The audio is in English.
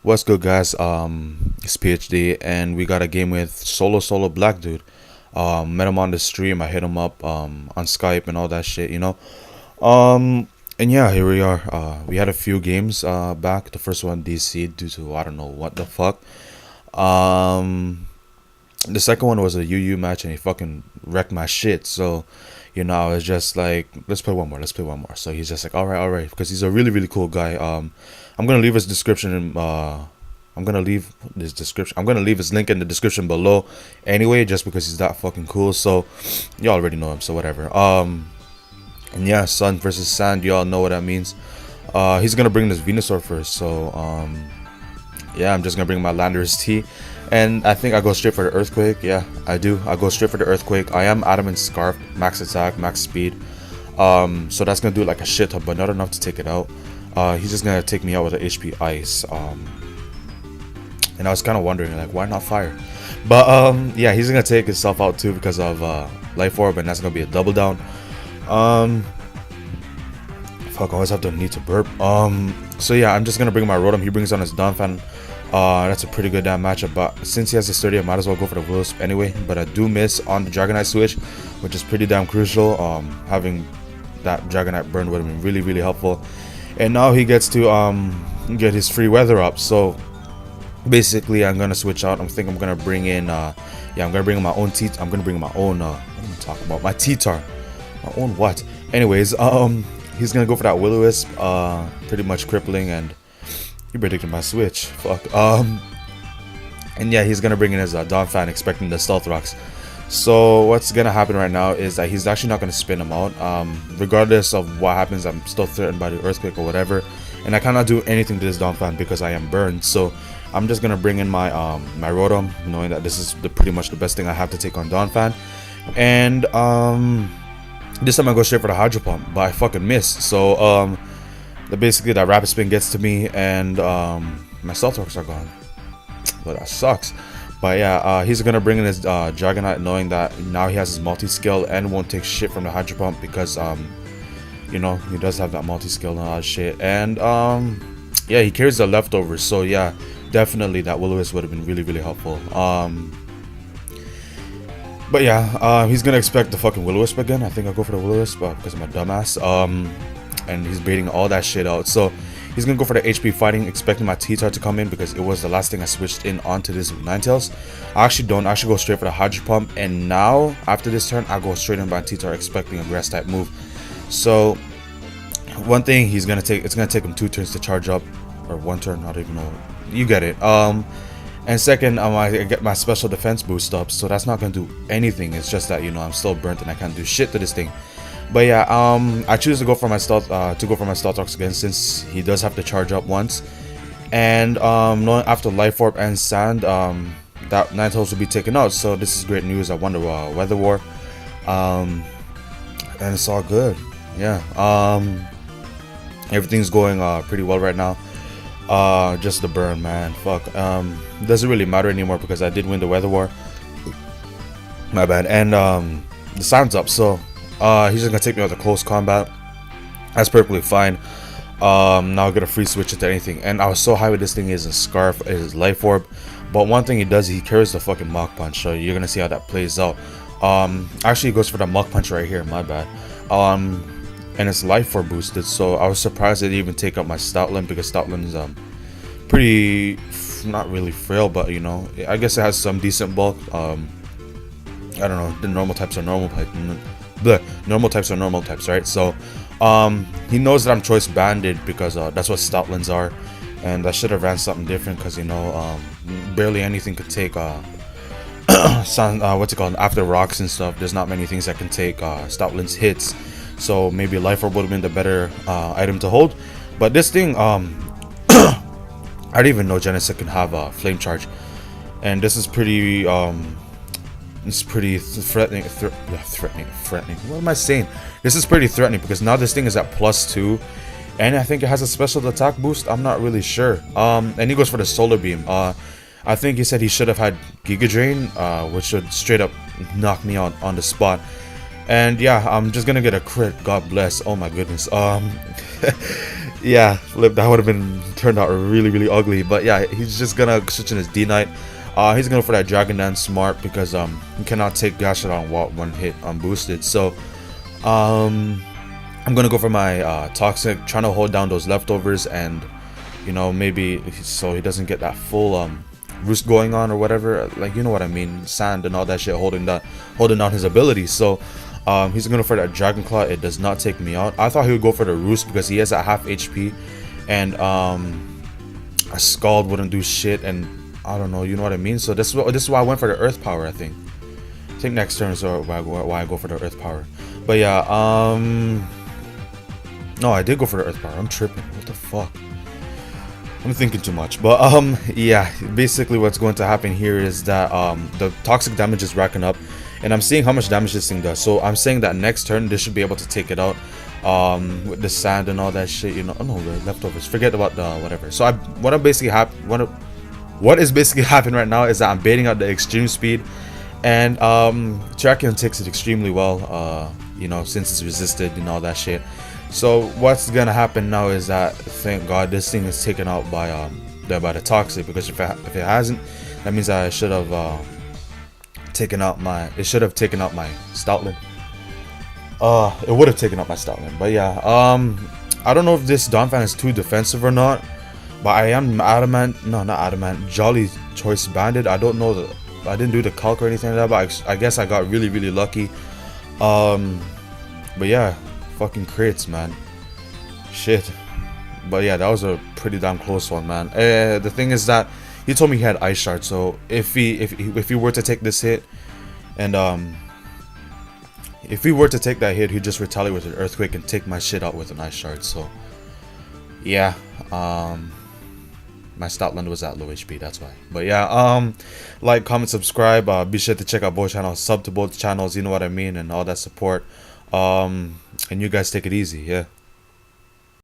What's good, guys? It's PhD, and we got a game with solosoloblackdude. Met him on the stream. I hit him up on Skype and all that shit, you know. And yeah, here we are. We had a few games back. The first one DC due to I don't know what the fuck. Um, the second one was a UU match, and he fucking wrecked my shit. So, I was just like, let's play one more. Let's play one more. So he's just like, all right, because he's a really really cool guy. I'm gonna leave his description in. I'm gonna leave his description. I'm gonna leave his link in the description below, anyway, just because he's that fucking cool. So, you already know him. So whatever. And yeah, Sun versus Sand. You all know what that means. He's gonna bring this Venusaur first. So yeah, I'm just gonna bring my Landorus T, and I think I go straight for the Earthquake. Yeah, I do. I go straight for the Earthquake. I am Adamant Scarf, max attack, max speed. So that's gonna do like a shit ton, but not enough to take it out. He's just gonna take me out with an HP Ice. And I was kind of wondering, like, why not Fire? But yeah, he's gonna take himself out too because of Life Orb, and that's gonna be a double down. Fuck, I always have the need to burp. So yeah, I'm just gonna bring my Rotom. He brings on his Donphan. That's a pretty good damn matchup, but since he has the sturdy, I might as well go for the Will-O-Wisp anyway. But I do miss on the Dragonite switch, which is pretty damn crucial. Having that Dragonite burn would have been really really helpful. And now he gets to get his free weather up. So basically, I'm gonna switch out. I think I'm gonna bring in yeah, I'm gonna bring in my own I'm gonna bring my own what am I talking about? My T-Tar. My own what? Anyways, he's gonna go for that Will-O-Wisp, pretty much crippling, and he predicted my switch. Fuck. And yeah, he's gonna bring in his Donphan, expecting the Stealth Rocks. So what's gonna happen right now is that he's actually not gonna spin him out. Regardless of what happens, I'm still threatened by the Earthquake or whatever, and I cannot do anything to this Donphan because I am burned. So I'm just gonna bring in my my Rotom, knowing that this is pretty much the best thing I have to take on Donphan. And this time I go straight for the Hydro Pump, but I fucking miss. So basically that Rapid Spin gets to me, and my Stealth Rocks are gone. Well, that sucks. But yeah, he's gonna bring in his Dragonite, knowing that now he has his multi-skill and won't take shit from the Hydro Pump because he does have that multi-skill and all that shit. And yeah, he carries the leftovers. So yeah, definitely that Will-O-Wisp would have been really really helpful. But yeah, he's gonna expect the fucking Will-O-Wisp again. I think I'll go for the Will-O-Wisp because I'm a dumbass. And he's baiting all that shit out. So he's gonna go for the HP Fighting, expecting my T-Tar to come in because it was the last thing I switched in onto this Ninetales. I actually don't. I actually go straight for the Hydro Pump, and now after this turn, I go straight in by T-Tar, expecting a Grass type move. So one thing he's gonna take, it's gonna take him 2 turns to charge up, or 1 turn. I don't even know. You get it. And second, I get my special defense boost up, so that's not gonna do anything. It's just that I'm still burnt and I can't do shit to this thing. But yeah, I choose to go for my stealth Rocks again, since he does have to charge up once. And knowing after Life Orb and Sand, that Ninetales will be taken out. So this is great news. I won the Weather War, and it's all good. Yeah, everything's going pretty well right now. Just the burn, man. Fuck. It doesn't really matter anymore because I did win the Weather War. My bad. And the Sand's up, so he's just gonna take me out to close combat. That's perfectly fine. Now I get a free switch into anything, and I was so high with this thing is a Scarf, his Life Orb. But one thing he does, he carries the fucking Mach Punch, so you're gonna see how that plays out. Actually he goes for the Mach Punch right here, my bad. And it's Life Orb boosted, so I was surprised it didn't even take up my Stoutland, because Stoutland's pretty, not really frail, but I guess it has some decent bulk. I don't know, the normal types are normal types. The normal types are normal types, right? So he knows that I'm choice banded because that's what Stoutlands are, and I should have ran something different because barely anything could take what's it called, after rocks and stuff. There's not many things that can take Stoutland's hits, so maybe Life Orb would have been the better item to hold. But this thing, I didn't even know Genesect can have a Flame Charge, and this is pretty it's pretty threatening. Threatening. What am I saying? This is pretty threatening because now this thing is at +2, and I think it has a special attack boost. I'm not really sure. And he goes for the Solar Beam. I think he said he should have had Giga Drain, which should straight up knock me out on the spot. And yeah, I'm just gonna get a crit. God bless. Oh my goodness. Yeah, flip, that would have been turned out really ugly. But yeah, he's just gonna switch in his D Knight. He's gonna go for that Dragon Dance smart because he cannot take Gashet on one hit unboosted. So I'm gonna go for my Toxic, trying to hold down those leftovers, and you know, maybe so he doesn't get that full roost going on or whatever, like, you know what I mean, sand and all that shit holding down his abilities. So he's gonna go for that Dragon Claw. It does not take me out. I thought he would go for the roost because he has a half HP, and a Scald wouldn't do shit, and I don't know, you know what I mean. So this is why I went for the Earth Power. I think next turn is why I go for the Earth Power. But yeah, no, I did go for the Earth Power. I'm tripping. What the fuck? I'm thinking too much. But yeah, basically what's going to happen here is that the toxic damage is racking up, and I'm seeing how much damage this thing does. So I'm saying that next turn this should be able to take it out with the sand and all that shit, you know. Oh no, the leftovers. Forget about the whatever. So what is basically happening right now is that I'm baiting out the extreme speed, and Trakion takes it extremely well, you know, since it's resisted and all that shit. So what's gonna happen now is that, thank God, this thing is taken out by the toxic, because if it hasn't, that means I should have taken out my Stoutland. It would have taken out my Stoutland. But yeah, I don't know if this Donphan is too defensive or not, but I am Jolly Choice Banded. I don't know that I didn't do the calc or anything like that, but I guess I got really lucky. But yeah, fucking crits, man. Shit. But yeah, that was a pretty damn close one, man. The thing is that he told me he had Ice Shard, so if he were to take this hit, and if he were to take that hit, he'd just retaliate with an Earthquake and take my shit out with an Ice Shard. So yeah, my Stoutland was at low HP, that's why. But yeah, like, comment, subscribe, be sure to check out both channels, sub to both channels, you know what I mean, and all that support. And you guys take it easy, yeah.